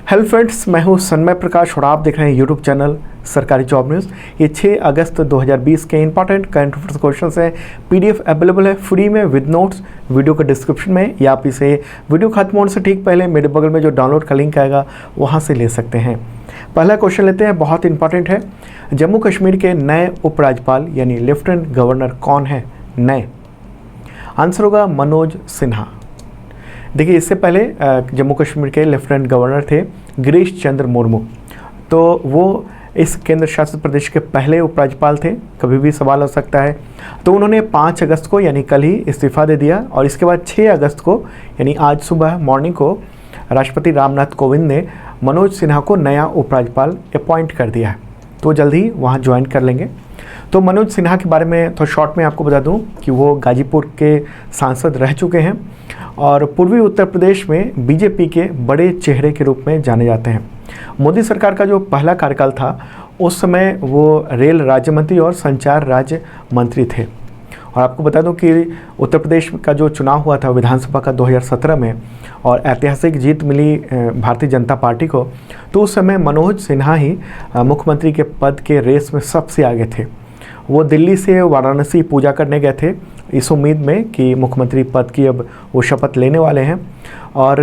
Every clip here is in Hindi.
हेलो फ्रेंड्स, मैं हूं सन्मय प्रकाश और आप देख रहे हैं यूट्यूब चैनल सरकारी जॉब न्यूज़। ये 6 अगस्त 2020 के इंपॉर्टेंट करंट अफेयर्स क्वेश्चंस हैं। पीडीएफ अवेलेबल है फ्री में विद नोट्स वीडियो के डिस्क्रिप्शन में, या आप इसे वीडियो खत्म होने से ठीक पहले मेरे बगल में जो डाउनलोड का लिंक आएगा वहाँ से ले सकते हैं। पहला क्वेश्चन लेते हैं, बहुत इंपॉर्टेंट है। जम्मू कश्मीर के नए उपराज्यपाल यानी लेफ्टिनेंट गवर्नर कौन है? नए आंसर होगा मनोज सिन्हा। देखिए, इससे पहले जम्मू कश्मीर के लेफ्टिनेंट गवर्नर थे गिरीश चंद्र मुर्मू, तो वो इस केंद्र शासित प्रदेश के पहले उपराज्यपाल थे। कभी भी सवाल हो सकता है। तो उन्होंने 5 अगस्त को यानी कल ही इस्तीफ़ा दे दिया और इसके बाद 6 अगस्त को यानी आज सुबह मॉर्निंग को राष्ट्रपति रामनाथ कोविंद ने मनोज सिन्हा को नया उपराज्यपाल अपॉइंट कर दिया है, तो जल्द ही वहाँ ज्वाइन कर लेंगे। तो मनोज सिन्हा के बारे में थोड़ा शॉर्ट में आपको बता दूं कि वो गाजीपुर के सांसद रह चुके हैं और पूर्वी उत्तर प्रदेश में बीजेपी के बड़े चेहरे के रूप में जाने जाते हैं। मोदी सरकार का जो पहला कार्यकाल था उस समय वो रेल राज्य मंत्री और संचार राज्य मंत्री थे। और आपको बता दूं कि उत्तर प्रदेश का जो चुनाव हुआ था विधानसभा का 2017 में और ऐतिहासिक जीत मिली भारतीय जनता पार्टी को, तो उस समय मनोज सिन्हा ही मुख्यमंत्री के पद के रेस में सबसे आगे थे। वो दिल्ली से वाराणसी पूजा करने गए थे इस उम्मीद में कि मुख्यमंत्री पद की अब वो शपथ लेने वाले हैं। और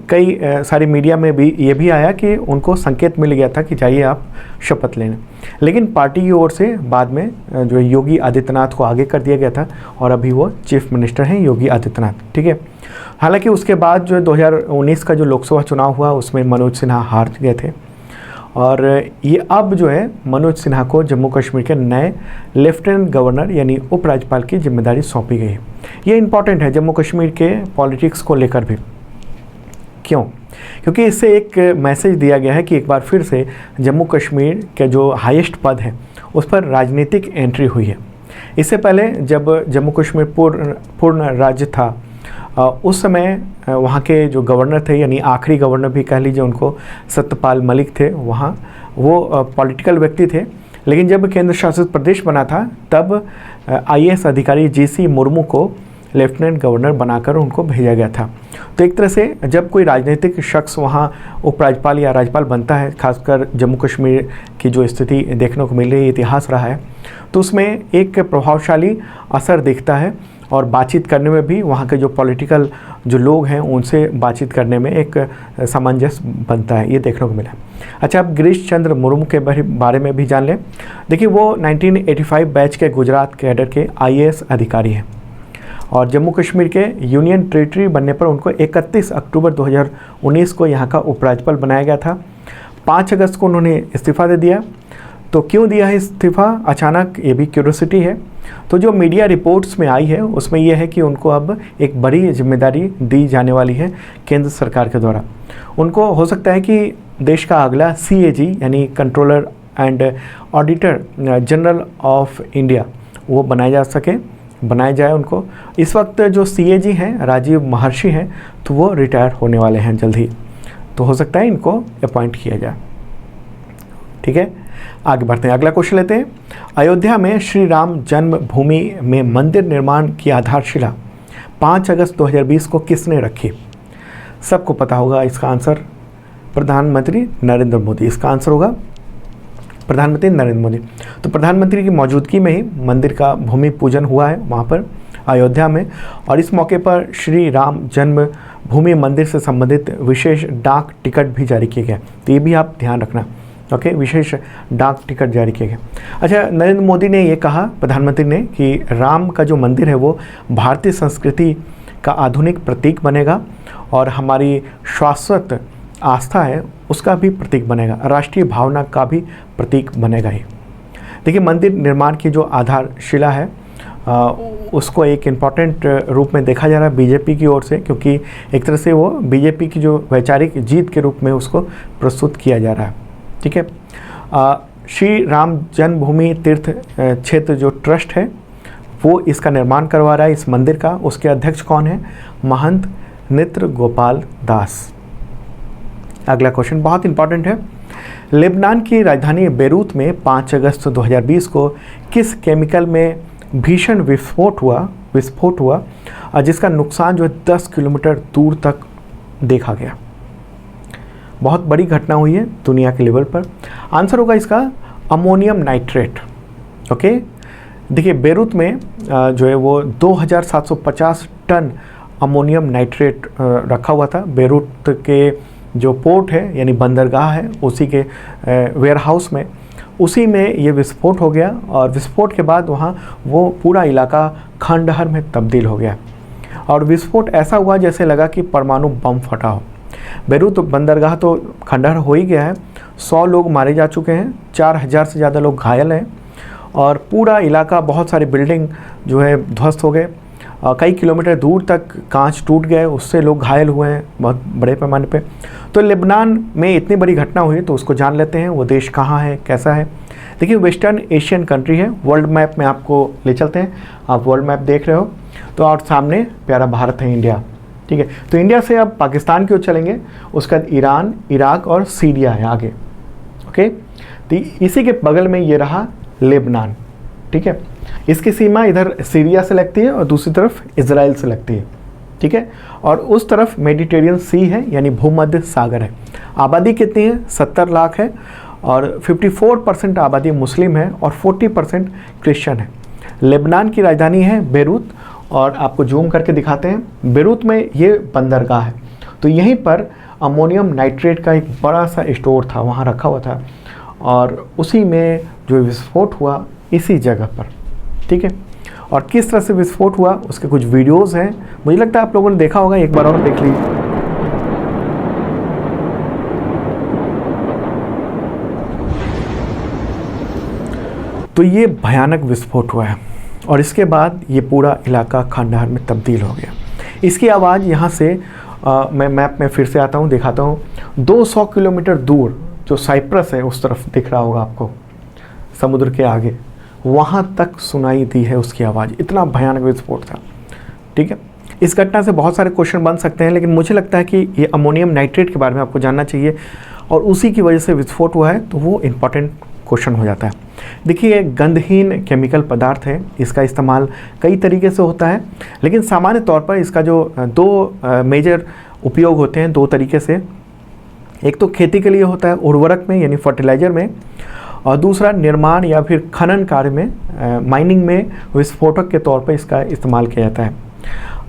कई सारी मीडिया में भी ये भी आया कि उनको संकेत मिल गया था कि जाइए आप शपथ लेने, लेकिन पार्टी की ओर से बाद में जो योगी आदित्यनाथ को आगे कर दिया गया था और अभी वो चीफ मिनिस्टर हैं योगी आदित्यनाथ, ठीक है। हालांकि उसके बाद जो 2019 का जो लोकसभा चुनाव हुआ उसमें मनोज सिन्हा हार गए थे और ये अब जो है मनोज सिन्हा को जम्मू कश्मीर के नए लेफ्टिनेंट गवर्नर यानी उपराज्यपाल की जिम्मेदारी सौंपी गई है। ये इंपॉर्टेंट है जम्मू कश्मीर के पॉलिटिक्स को लेकर भी। क्यों? क्योंकि इससे एक मैसेज दिया गया है कि एक बार फिर से जम्मू कश्मीर के जो हाईएस्ट पद है उस पर राजनीतिक एंट्री हुई है। इससे पहले जब जम्मू कश्मीर पूर्ण राज्य था उस समय वहाँ के जो गवर्नर थे यानी आखिरी गवर्नर भी कह लीजिए उनको, सत्यपाल मलिक थे वहाँ, वो पॉलिटिकल व्यक्ति थे। लेकिन जब केंद्र शासित प्रदेश बना था तब आईएएस अधिकारी जीसी मुर्मू को लेफ्टिनेंट गवर्नर बनाकर उनको भेजा गया था। तो एक तरह से जब कोई राजनीतिक शख्स वहाँ उपराज्यपाल या राज्यपाल बनता है, खासकर जम्मू कश्मीर की जो स्थिति देखने को मिल रही है, इतिहास रहा है, तो उसमें एक प्रभावशाली असर दिखता है और बातचीत करने में भी वहाँ के जो पॉलिटिकल जो लोग हैं उनसे बातचीत करने में एक सामंजस्य बनता है, ये देखने को मिला। अच्छा, अब गिरीश चंद्र मुर्मू के बारे में भी जान लें। देखिए, वो 1985 बैच के गुजरात कैडर के आईएएस अधिकारी हैं और जम्मू कश्मीर के यूनियन टेरिटरी बनने पर उनको 31 अक्टूबर 2019 को यहाँ का उपराज्यपाल बनाया गया था। 5 अगस्त को उन्होंने इस्तीफ़ा दे दिया। तो क्यों दिया है इस्तीफ़ा अचानक, ये भी क्यूरियोसिटी है। तो जो मीडिया रिपोर्ट्स में आई है उसमें यह है कि उनको अब एक बड़ी जिम्मेदारी दी जाने वाली है केंद्र सरकार के द्वारा। उनको हो सकता है कि देश का अगला CAG यानी controller and auditor general of India वो बनाया जाए उनको। इस वक्त जो CAG हैं राजीव महर्षि हैं, तो वो रिटायर होने वाले हैं जल्द ही, तो हो सकता है इनको अपॉइंट किया जाए, ठीक है। आगे बढ़ते हैं, अगला क्वेश्चन लेते हैं। अयोध्या में श्री राम जन्मभूमि में मंदिर निर्माण की आधारशिला 5 अगस्त 2020 को किसने रखी? सबको पता होगा इसका आंसर, प्रधानमंत्री नरेंद्र मोदी। इसका आंसर होगा प्रधानमंत्री नरेंद्र मोदी। तो प्रधानमंत्री की मौजूदगी में ही मंदिर का भूमि पूजन हुआ है वहाँ पर अयोध्या में, और इस मौके पर श्री राम जन्मभूमि मंदिर से संबंधित विशेष डाक टिकट भी जारी किए गए। तो ये भी आप ध्यान रखना, ओके, विशेष डाक टिकट जारी किए गए। अच्छा, नरेंद्र मोदी ने ये कहा, प्रधानमंत्री ने, कि राम का जो मंदिर है वो भारतीय संस्कृति का आधुनिक प्रतीक बनेगा और हमारी शाश्वत आस्था है उसका भी प्रतीक बनेगा, राष्ट्रीय भावना का भी प्रतीक बनेगा ही। देखिए, मंदिर निर्माण की जो आधारशिला है उसको एक इम्पॉर्टेंट रूप में देखा जा रहा है बीजेपी की ओर से, क्योंकि एक तरह से वो बीजेपी की जो वैचारिक जीत के रूप में उसको प्रस्तुत किया जा रहा है, ठीक है। श्री राम जन्मभूमि तीर्थ क्षेत्र जो ट्रस्ट है वो इसका निर्माण करवा रहा है इस मंदिर का। उसके अध्यक्ष कौन है? महंत नित्र गोपाल दास। अगला क्वेश्चन बहुत इंपॉर्टेंट है। लेबनान की राजधानी बेरूत में 5 अगस्त 2020 को किस केमिकल में भीषण विस्फोट हुआ जिसका नुकसान जो है 10 किलोमीटर दूर तक देखा गया? बहुत बड़ी घटना हुई है दुनिया के लेवल पर। आंसर होगा इसका अमोनियम नाइट्रेट। ओके, देखिए बेरूत में जो है वो 2750 टन अमोनियम नाइट्रेट रखा हुआ था। बेरूत के जो पोर्ट है यानी बंदरगाह है उसी के वेयरहाउस में, उसी में ये विस्फोट हो गया और विस्फोट के बाद वहाँ वो पूरा इलाका खंडहर में तब्दील हो गया और विस्फोट ऐसा हुआ जैसे लगा कि परमाणु बम फटा हो। बेरूत बंदरगाह तो खंडहर हो ही गया है, 100 लोग मारे जा चुके हैं, 4000 से ज़्यादा लोग घायल हैं और पूरा इलाका, बहुत सारे बिल्डिंग जो है ध्वस्त हो गए। कई किलोमीटर दूर तक कांच टूट गए, उससे लोग घायल हुए हैं बहुत बड़े पैमाने पे। तो लेबनान में इतनी बड़ी घटना हुई तो उसको जान लेते हैं वो देश कहाँ है, कैसा है। देखिए वेस्टर्न एशियन कंट्री है। वर्ल्ड मैप में आपको ले चलते हैं, आप वर्ल्ड मैप देख रहे हो तो और सामने प्यारा भारत है, इंडिया। ठीक है, तो इंडिया से अब पाकिस्तान की ओर चलेंगे, उसके बाद ईरान, इराक और सीरिया है आगे। ओके, तो इसी के बगल में ये रहा लेबनान। ठीक है, इसकी सीमा इधर सीरिया से लगती है और दूसरी तरफ इजराइल से लगती है। ठीक है, और उस तरफ मेडिटेरियन सी है यानी भूमध्य सागर है। आबादी कितनी है? 70 लाख है और 54% आबादी मुस्लिम है और 40% क्रिश्चियन है। लेबनान की राजधानी है बेरूत और आपको जूम करके दिखाते हैं। बेरूत में ये बंदरगाह है, तो यहीं पर अमोनियम नाइट्रेट का एक बड़ा सा स्टोर था, वहाँ रखा हुआ था और उसी में जो विस्फोट हुआ इसी जगह पर। ठीक है, और किस तरह से विस्फोट हुआ उसके कुछ वीडियोस हैं, मुझे लगता है आप लोगों ने देखा होगा, एक बार और देख लीजिए। तो ये भयानक विस्फोट हुआ है और इसके बाद ये पूरा इलाका खंडहर में तब्दील हो गया। इसकी आवाज़ यहाँ से मैं मैप में फिर से आता हूँ, दिखाता हूँ। 200 किलोमीटर दूर जो साइप्रस है उस तरफ दिख रहा होगा आपको, समुद्र के आगे, वहाँ तक सुनाई दी है उसकी आवाज़। इतना भयानक विस्फोट था। ठीक है, इस घटना से बहुत सारे क्वेश्चन बन सकते हैं, लेकिन मुझे लगता है कि ये अमोनियम नाइट्रेट के बारे में आपको जानना चाहिए और उसी की वजह से विस्फोट हुआ है, तो वो इम्पॉर्टेंट क्वेश्चन हो जाता है। देखिए गंधहीन केमिकल पदार्थ है, इसका इस्तेमाल कई तरीके से होता है, लेकिन सामान्य तौर पर इसका जो दो मेजर उपयोग होते हैं, दो तरीके से। एक तो खेती के लिए होता है उर्वरक में यानी फर्टिलाइज़र में, और दूसरा निर्माण या फिर खनन कार्य में, माइनिंग में विस्फोटक के तौर पर इसका इस्तेमाल किया जाता है।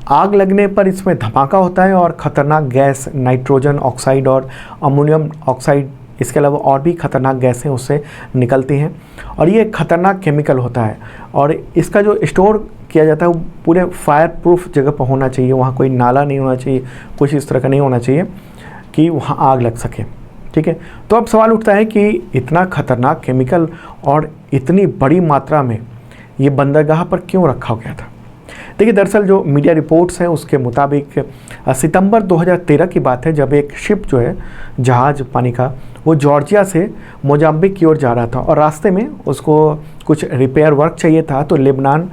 आग लगने पर इसमें धमाका होता है और ख़तरनाक गैस नाइट्रोजन ऑक्साइड और अमोनियम ऑक्साइड, इसके अलावा और भी खतरनाक गैसें उससे निकलती हैं और ये खतरनाक केमिकल होता है और इसका जो स्टोर किया जाता है वो पूरे फायर प्रूफ जगह पर होना चाहिए। वहाँ कोई नाला नहीं होना चाहिए, कुछ इस तरह का नहीं होना चाहिए कि वहाँ आग लग सके। ठीक है, तो अब सवाल उठता है कि इतना खतरनाक केमिकल और इतनी बड़ी मात्रा में ये बंदरगाह पर क्यों रखा गया था। देखिए दरअसल जो मीडिया रिपोर्ट्स हैं उसके मुताबिक सितंबर 2013 की बात है, जब एक शिप जो है जहाज़ पानी का, वो जॉर्जिया से मोजाम्बिक की ओर जा रहा था और रास्ते में उसको कुछ रिपेयर वर्क चाहिए था, तो लेबनान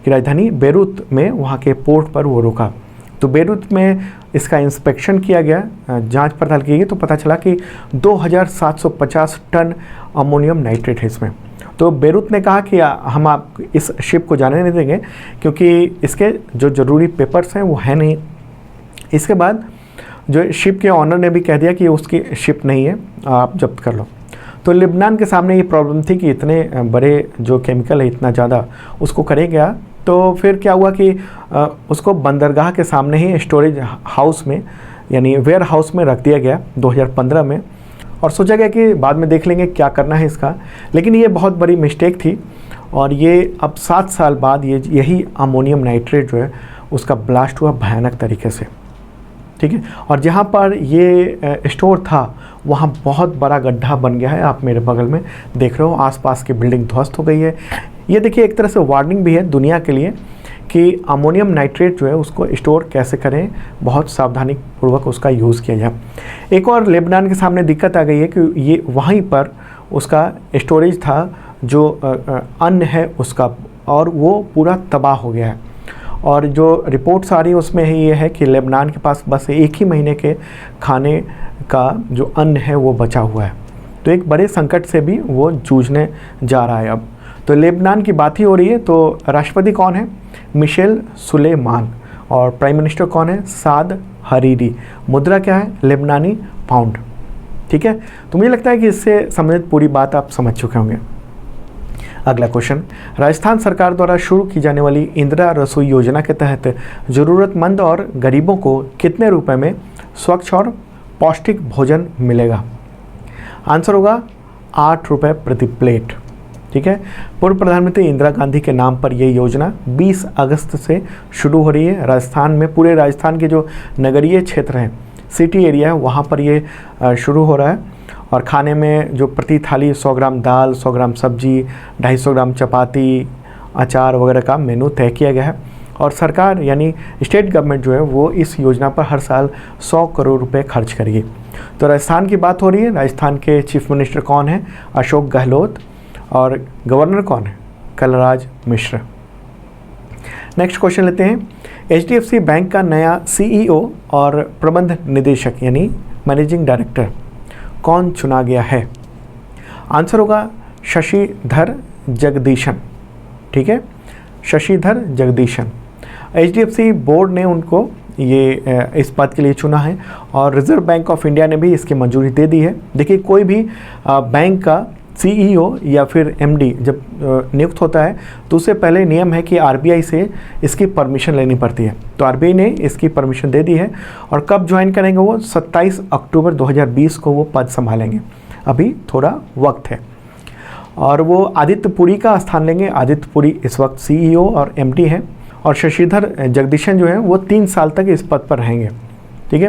की राजधानी बेरूत में वहाँ के पोर्ट पर वो रुका। तो बेरूत में इसका इंस्पेक्शन किया गया, जांच पड़ताल की गई, तो पता चला कि 2750 टन अमोनियम नाइट्रेट है इसमें। तो बेरूत ने कहा कि हम आप इस शिप को जाने नहीं देंगे क्योंकि इसके जो ज़रूरी पेपर्स हैं वो है नहीं। इसके बाद जो शिप के ऑनर ने भी कह दिया कि उसकी शिप नहीं है, आप जब्त कर लो। तो लेबनान के सामने ये प्रॉब्लम थी कि इतने बड़े जो केमिकल है इतना ज़्यादा उसको करेगा, तो फिर क्या हुआ कि उसको बंदरगाह के सामने ही स्टोरेज हाउस में यानी वेयर हाउस में रख दिया गया 2015 में, और सोचा गया कि बाद में देख लेंगे क्या करना है इसका। लेकिन ये बहुत बड़ी मिस्टेक थी और ये अब 7 साल बाद यही अमोनियम नाइट्रेट जो है उसका ब्लास्ट हुआ भयानक तरीके से। ठीक है, और जहाँ पर ये स्टोर था वहाँ बहुत बड़ा गड्ढा बन गया है, आप मेरे बगल में देख रहे हो, आसपास की बिल्डिंग ध्वस्त हो गई है। ये देखिए एक तरह से वार्निंग भी है दुनिया के लिए कि अमोनियम नाइट्रेट जो है उसको स्टोर कैसे करें, बहुत सावधानी पूर्वक उसका यूज़ किया जाए। एक और लेबनान के सामने दिक्कत आ गई है कि ये वहीं पर उसका स्टोरेज था जो अन्न है उसका, और वो पूरा तबाह हो गया है। और जो रिपोर्ट्स आ रही है उसमें ये है कि लेबनान के पास बस 1 ही महीने के खाने का जो अन्न है वो बचा हुआ है, तो एक बड़े संकट से भी वो जूझने जा रहा है अब। तो लेबनान की बात ही हो रही है, तो राष्ट्रपति कौन है? मिशेल सुलेमान, और प्राइम मिनिस्टर कौन है? साद हरीरी। मुद्रा क्या है? लेबनानी पाउंड। ठीक है, तो मुझे लगता है कि इससे संबंधित पूरी बात आप समझ चुके होंगे। अगला क्वेश्चन, राजस्थान सरकार द्वारा शुरू की जाने वाली इंदिरा रसोई योजना के तहत ज़रूरतमंद और गरीबों को कितने रुपए में स्वच्छ और पौष्टिक भोजन मिलेगा? आंसर होगा 8 रुपये प्रति प्लेट। ठीक है, पूर्व प्रधानमंत्री इंदिरा गांधी के नाम पर यह योजना 20 अगस्त से शुरू हो रही है। राजस्थान में, पूरे राजस्थान के जो नगरीय क्षेत्र हैं, सिटी एरिया है, वहाँ पर ये शुरू हो रहा है। और खाने में जो प्रति थाली 100 ग्राम दाल, 100 ग्राम सब्जी, 250 ग्राम चपाती, अचार वगैरह का मेनू तय किया गया है। और सरकार यानी स्टेट गवर्नमेंट जो है वो इस योजना पर हर साल 100 करोड़ रुपए खर्च करेगी। तो राजस्थान की बात हो रही है। राजस्थान के चीफ मिनिस्टर कौन है? अशोक गहलोत। और गवर्नर कौन है? कलराज मिश्र। नेक्स्ट क्वेश्चन लेते हैं, HDFC बैंक का नया CEO और प्रबंध निदेशक यानी मैनेजिंग डायरेक्टर कौन चुना गया है? आंसर होगा शशिधर जगदीशन। ठीक है, शशिधर जगदीशन। HDFC बोर्ड ने उनको ये इस पद के लिए चुना है और रिजर्व बैंक ऑफ इंडिया ने भी इसकी मंजूरी दे दी है। देखिए, कोई भी बैंक का CEO या फिर MD जब नियुक्त होता है तो उससे पहले नियम है कि RBI से इसकी परमिशन लेनी पड़ती है। तो RBI ने इसकी परमिशन दे दी है। और कब ज्वाइन करेंगे वो? 27 अक्टूबर 2020 को वो पद संभालेंगे। अभी थोड़ा वक्त है। और वो आदित्य पुरी का स्थान लेंगे। आदित्य पुरी इस वक्त CEO और MD हैं। और शशिधर जगदीशन जो है वो 3 साल तक इस पद पर रहेंगे। ठीक है,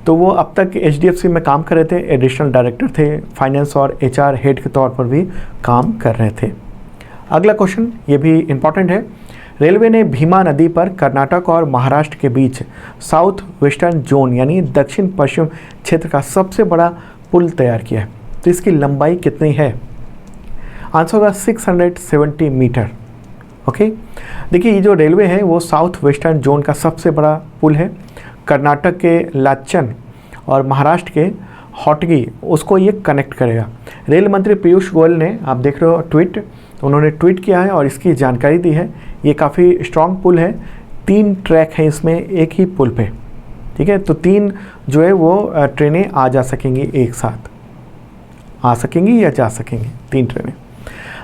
तो वो अब तक HDFC में काम कर रहे थे, एडिशनल डायरेक्टर थे, फाइनेंस और HR हेड के तौर पर भी काम कर रहे थे। अगला क्वेश्चन ये भी इम्पॉर्टेंट है। रेलवे ने भीमा नदी पर कर्नाटक और महाराष्ट्र के बीच साउथ वेस्टर्न जोन यानी दक्षिण पश्चिम क्षेत्र का सबसे बड़ा पुल तैयार किया है। तो इसकी लंबाई कितनी है? आंसर होगा 670 मीटर। ओके, देखिए ये जो रेलवे है वो साउथ वेस्टर्न जोन का सबसे बड़ा पुल है। कर्नाटक के लाचन और महाराष्ट्र के हॉटगी उसको ये कनेक्ट करेगा। रेल मंत्री पीयूष गोयल ने, आप देख रहे हो ट्वीट, उन्होंने ट्वीट किया है और इसकी जानकारी दी है। ये काफ़ी स्ट्रॉन्ग पुल है। 3 ट्रैक हैं इसमें एक ही पुल पे। ठीक है, तो 3 जो है वो ट्रेनें आ जा सकेंगी, एक साथ आ सकेंगी या जा सकेंगी 3 ट्रेनें।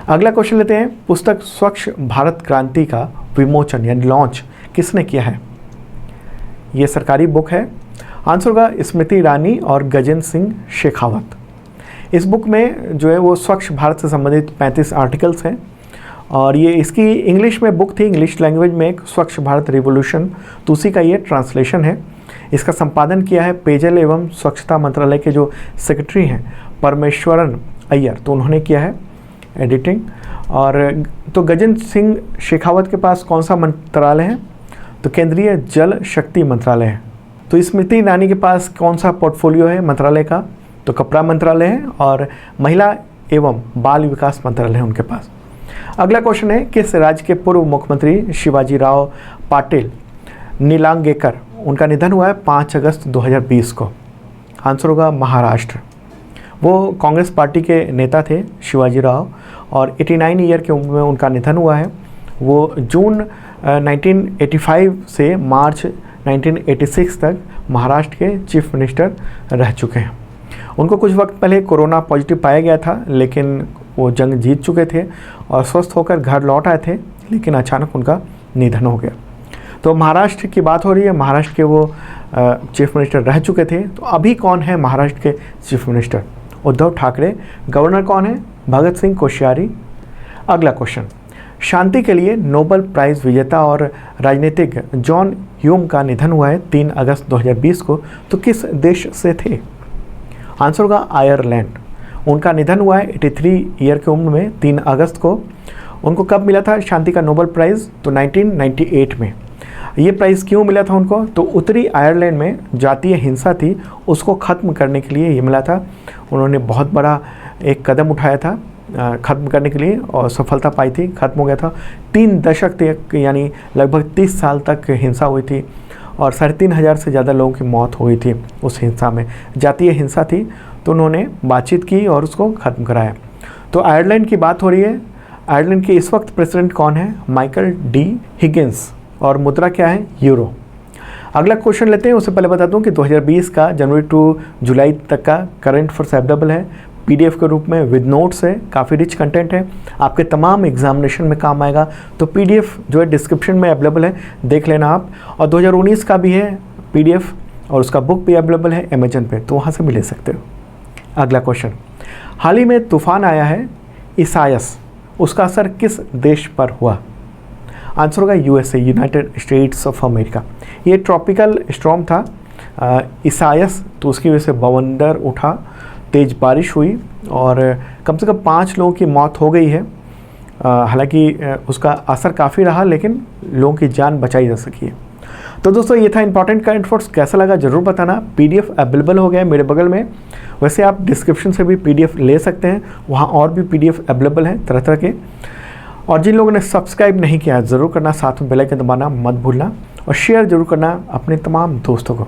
अगला क्वेश्चन लेते हैं, पुस्तक स्वच्छ भारत क्रांति का विमोचन यानी लॉन्च किसने किया है? ये सरकारी बुक है। आंसर होगा स्मृति ईरानी और गजेंद्र सिंह शेखावत। इस बुक में जो है वो स्वच्छ भारत से संबंधित 35 आर्टिकल्स हैं। और ये इसकी इंग्लिश में बुक थी, इंग्लिश लैंग्वेज में एक स्वच्छ भारत रिवोल्यूशन, तो उसी का ये ट्रांसलेशन है। इसका संपादन किया है पेयजल एवं स्वच्छता मंत्रालय के जो सेक्रेटरी हैं परमेश्वरन अय्यर, तो उन्होंने किया है एडिटिंग। और तो गजेंद्र सिंह शेखावत के पास कौन सा मंत्रालय है? तो केंद्रीय जल शक्ति मंत्रालय है। तो स्मृति ईरानी के पास कौन सा पोर्टफोलियो है मंत्रालय का? तो कपड़ा मंत्रालय है और महिला एवं बाल विकास मंत्रालय है उनके पास। अगला क्वेश्चन है, किस राज्य के पूर्व मुख्यमंत्री शिवाजी राव पाटिल नीलांगेकर, उनका निधन हुआ है 5 अगस्त 2020 को? आंसर होगा महाराष्ट्र। वो कांग्रेस पार्टी के नेता थे शिवाजी राव और 89 ईयर की उम्र में उनका निधन हुआ है। वो जून 1985 से मार्च 1986 तक महाराष्ट्र के चीफ मिनिस्टर रह चुके हैं। उनको कुछ वक्त पहले कोरोना पॉजिटिव पाया गया था, लेकिन वो जंग जीत चुके थे और स्वस्थ होकर घर लौट आए थे, लेकिन अचानक उनका निधन हो गया। तो महाराष्ट्र की बात हो रही है, महाराष्ट्र के वो चीफ मिनिस्टर रह चुके थे। तो अभी कौन है महाराष्ट्र के chief minister? Uddhav Thackeray. Governor कौन है? भगत सिंह कोश्यारी। अगला क्वेश्चन, शांति के लिए नोबेल प्राइज़ विजेता और राजनीतिज्ञ जॉन ह्यूम का निधन हुआ है 3 अगस्त 2020 को। तो किस देश से थे? आंसर होगा आयरलैंड। उनका निधन हुआ है 83 ईयर की उम्र में 3 अगस्त को। उनको कब मिला था शांति का नोबेल प्राइज़? तो 1998 में। ये प्राइज़ क्यों मिला था उनको? तो उत्तरी आयरलैंड में जातीय हिंसा थी, उसको ख़त्म करने के लिए ये मिला था। उन्होंने बहुत बड़ा एक कदम उठाया था ख़त्म करने के लिए और सफलता पाई थी, ख़त्म हो गया था। 3 दशक तक यानी लगभग 30 साल तक हिंसा हुई थी और 3500 से ज़्यादा लोगों की मौत हुई थी उस हिंसा में। जातीय हिंसा थी, तो उन्होंने बातचीत की और उसको ख़त्म कराया। तो आयरलैंड की बात हो रही है। आयरलैंड के इस वक्त प्रेसिडेंट कौन है? Michael D Higgins. और मुद्रा क्या है? यूरो। अगला क्वेश्चन लेते हैं। उससे पहले बता दूं कि 2020 का जनवरी टू जुलाई तक का करंट अफेयर्स अवेलेबल है पीडीएफ के रूप में विद नोट्स है, काफ़ी रिच कंटेंट है, आपके तमाम एग्जामिनेशन में काम आएगा। तो पीडीएफ जो है डिस्क्रिप्शन में अवेलेबल है, देख लेना आप। और 2019 का भी है पीडीएफ और उसका बुक भी अवेलेबल है अमेजन पे, तो वहाँ से भी ले सकते हो। अगला क्वेश्चन, हाल ही में तूफान आया है इसायास, उसका असर किस देश पर हुआ? आंसर होगा USA, United states of America. ये ट्रॉपिकल स्टॉर्म था इसायास, तो उसकी वजह से बवंडर उठा, तेज़ बारिश हुई और कम से कम 5 लोगों की मौत हो गई है। हालांकि उसका असर काफ़ी रहा, लेकिन लोगों की जान बचाई जा सकी है। तो दोस्तों ये था इंपॉर्टेंट करंट अफेयर्स, कैसा लगा ज़रूर बताना। पीडीएफ अवेलेबल हो गया है मेरे बगल में, वैसे आप डिस्क्रिप्शन से भी पीडीएफ ले सकते हैं, वहाँ और भी पीडीएफ अवेलेबल हैं तरह तरह के। और जिन लोगों ने सब्सक्राइब नहीं किया ज़रूर करना, साथ में बेल आइकन दबाना मत भूलना और शेयर ज़रूर करना अपने तमाम दोस्तों को।